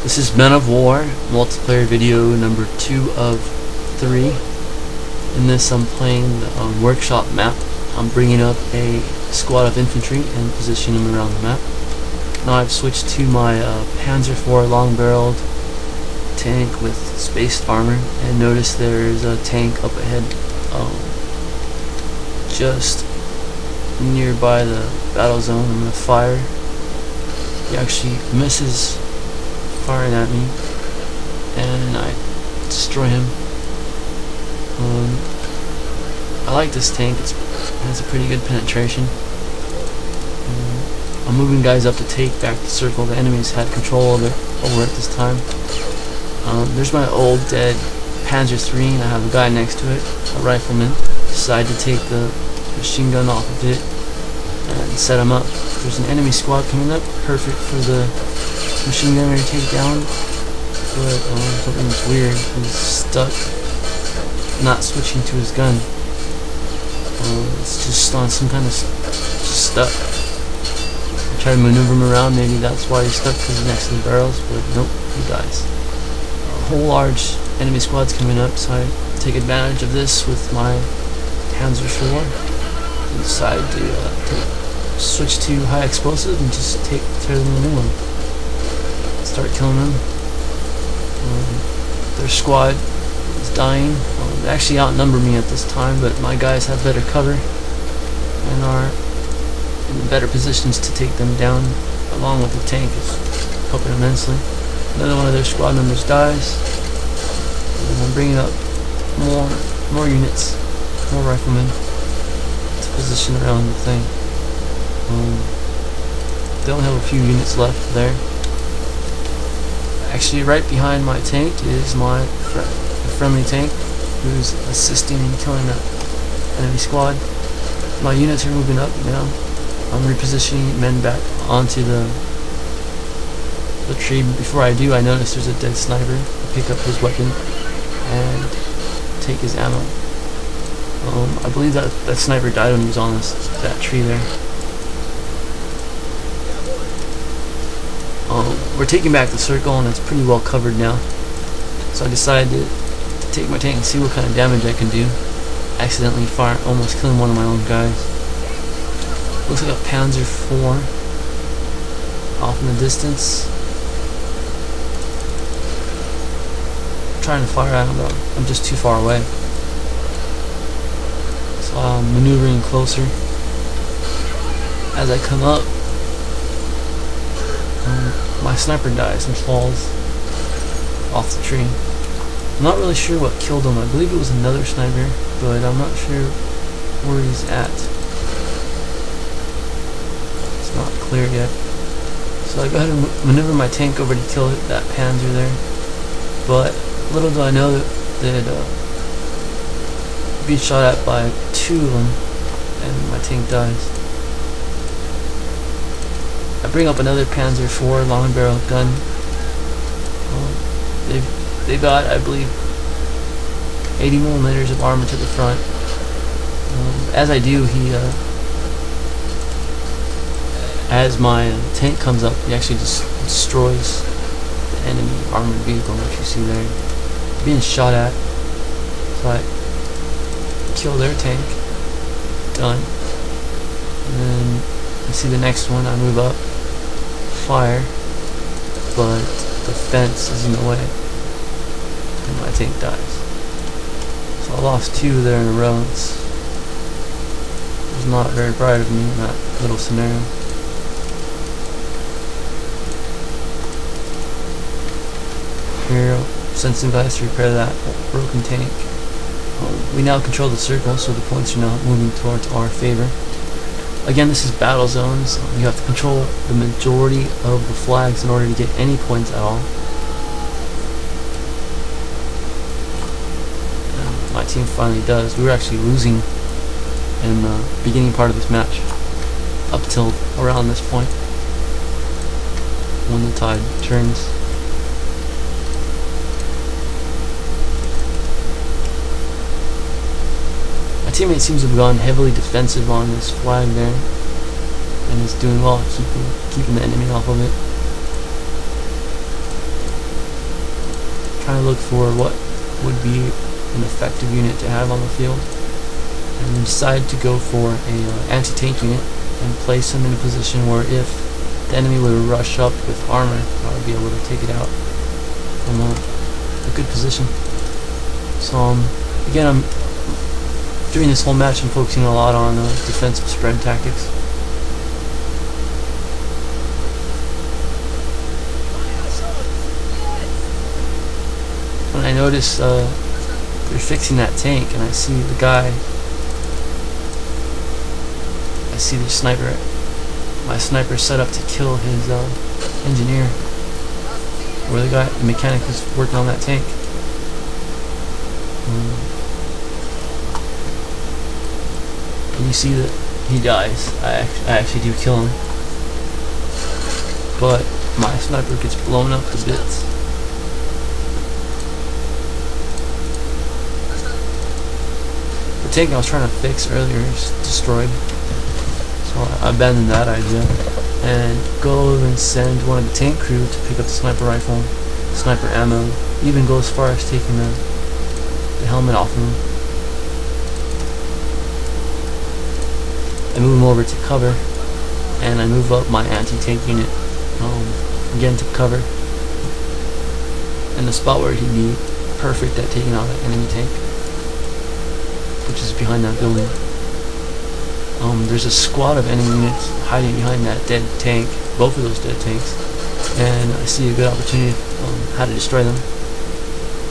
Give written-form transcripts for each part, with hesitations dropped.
This is Men of War multiplayer video number 2 of 3. In this I'm playing the workshop map. I'm bringing up a squad of infantry and positioning them around the map. Now I've switched to my Panzer IV long-barreled tank with spaced armor, and notice there's a tank up ahead just nearby the battle zone. I'm going to fire. He actually misses firing at me and I destroy him. I like this tank. It has a pretty good penetration. I'm moving guys up to take back the circle. The enemies had control over it this time. There's my old dead Panzer III, and I have a guy next to it, a rifleman. Decided to take the machine gun off of it and set him up. There's an enemy squad coming up, perfect for the machine gunner to take down, but something's weird. He's stuck, not switching to his gun. It's just on some kind of just stuck. I try to maneuver him around, maybe that's why he's stuck, because he's next to the barrels, but nope, he dies. A whole large enemy squad's coming up, so I take advantage of this with my Panzer IV. I decide to switch to high explosive and just tear them a new one. Start killing them. Their squad is dying. They actually outnumber me at this time, but my guys have better cover and are in better positions to take them down, along with the tank is helping immensely. Another one of their squad members dies, and I'm bringing up more units, more riflemen to position around the thing. They only have a few units left there. Actually, right behind my tank is my friendly tank, who's assisting in killing that enemy squad. My units are moving up now. I'm repositioning men back onto the tree. Before I do, I notice there's a dead sniper. I pick up his weapon and take his ammo. I believe that sniper died when he was on that tree there. We're taking back the circle, and it's pretty well covered now. So I decided to take my tank and see what kind of damage I can do. Accidentally fire, almost killing one of my own guys. Looks like a Panzer IV off in the distance. I'm trying to fire at him, but I'm just too far away. So I'm maneuvering closer. As I come up, my sniper dies and falls off the tree. I'm not really sure what killed him. I believe it was another sniper, but I'm not sure where he's at. It's not clear yet. So I go ahead and maneuver my tank over to kill that Panzer there. But little do I know that being shot at by 2 of them, and my tank dies. I bring up another Panzer IV long barrel gun. They've got, I believe, 80mm of armor to the front. As I do, as my tank comes up, he actually just destroys the enemy armored vehicle, which you see there, being shot at. So I kill their tank. Done. And then you see the next one. I move up, fire, but the fence is in the way, and my tank dies. So I lost 2 there in a row. It was not very bright of me in that little scenario. Here, send some guys to repair that broken tank. We now control the circle, so the points are now moving towards our favor. Again, this is battle zones. You have to control the majority of the flags in order to get any points at all. And my team finally does. We were actually losing in the beginning part of this match, up till around this point, when the tide turns. My teammate seems to have gone heavily defensive on this flag there, and is doing well at keeping the enemy off of it. look for what would be an effective unit to have on the field, and decided to go for a anti-tank unit and place them in a position where if the enemy would rush up with armor, I would be able to take it out from a good position. So again, during this whole match I'm focusing a lot on defensive spread tactics. When I notice they're fixing that tank and I see the guy, I see the sniper, my sniper set up to kill his engineer, or the mechanic who's working on that tank. And you see that he dies. I actually do kill him, but my sniper gets blown up to bits. The tank I was trying to fix earlier is destroyed, so I abandoned that idea and go and send one of the tank crew to pick up the sniper rifle, sniper ammo, even go as far as taking the helmet off of him. I move him over to cover, and I move up my anti-tank unit again to cover in the spot where he'd be perfect at taking out an enemy tank, which is behind that building. There's a squad of enemy units hiding behind that dead tank, both of those dead tanks, and I see a good opportunity how to destroy them.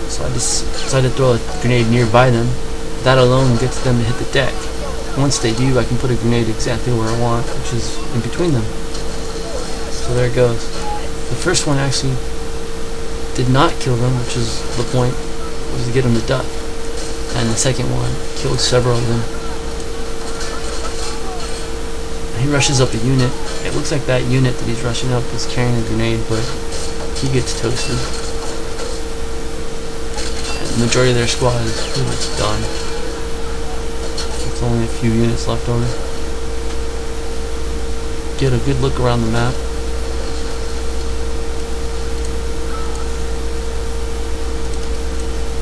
So I just decided to throw a grenade nearby them. That alone gets them to hit the deck. Once they do, I can put a grenade exactly where I want, which is in between them. So there it goes. The first one actually did not kill them, which is the point, was to get them to duck. And the second one killed several of them. He rushes up a unit. It looks like that unit that he's rushing up is carrying a grenade, but he gets toasted. And the majority of their squad is pretty much done. There's only a few units left over. Get a good look around the map.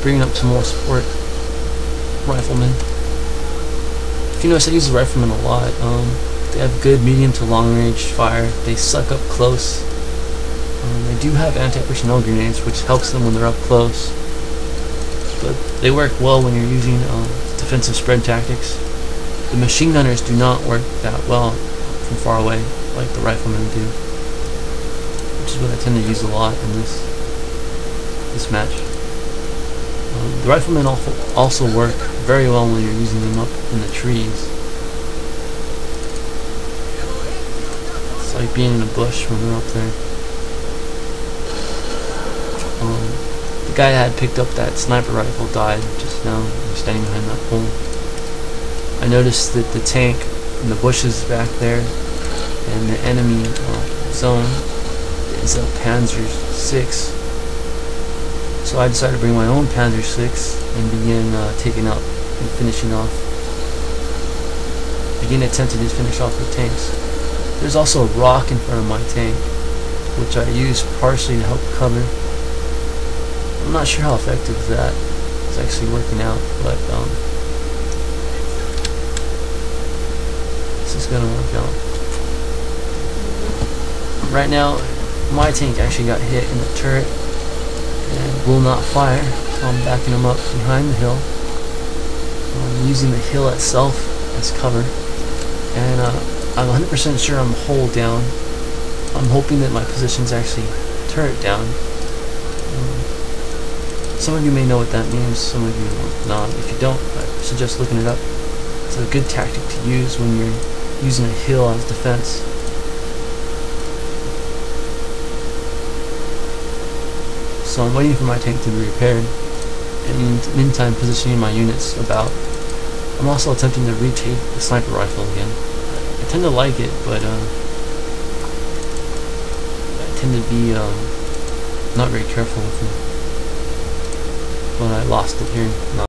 Bringing up some more support riflemen. If you notice, I use the riflemen a lot. They have good medium to long range fire. They suck up close. They do have anti-personnel grenades, which helps them when they're up close. But they work well when you're using defensive spread tactics. The machine gunners do not work that well from far away, like the riflemen do, which is what I tend to use a lot in this match. The riflemen also work very well when you're using them up in the trees. It's like being in a bush when they're up there. The guy that had picked up that sniper rifle died just now. He's standing behind that pole. I noticed that the tank in the bushes back there and the enemy zone is a Panzer VI. So I decided to bring my own Panzer VI and begin taking out and finishing off. Begin attempting to finish off the tanks. There's also a rock in front of my tank, which I use partially to help cover. I'm not sure how effective that is actually working out, but this is going to work out. Right now, my tank actually got hit in the turret and will not fire, so I'm backing him up behind the hill. I'm using the hill itself as cover, and I'm 100% sure I'm hull down. I'm hoping that my position's actually turret down. Some of you may know what that means, some of you not. If you don't, I suggest looking it up. It's a good tactic to use when you're using a hill as defense. So I'm waiting for my tank to be repaired, and in the meantime positioning my units about. I'm also attempting to retake the sniper rifle again. I tend to like it, but I tend to be not very careful with it. But I lost it here.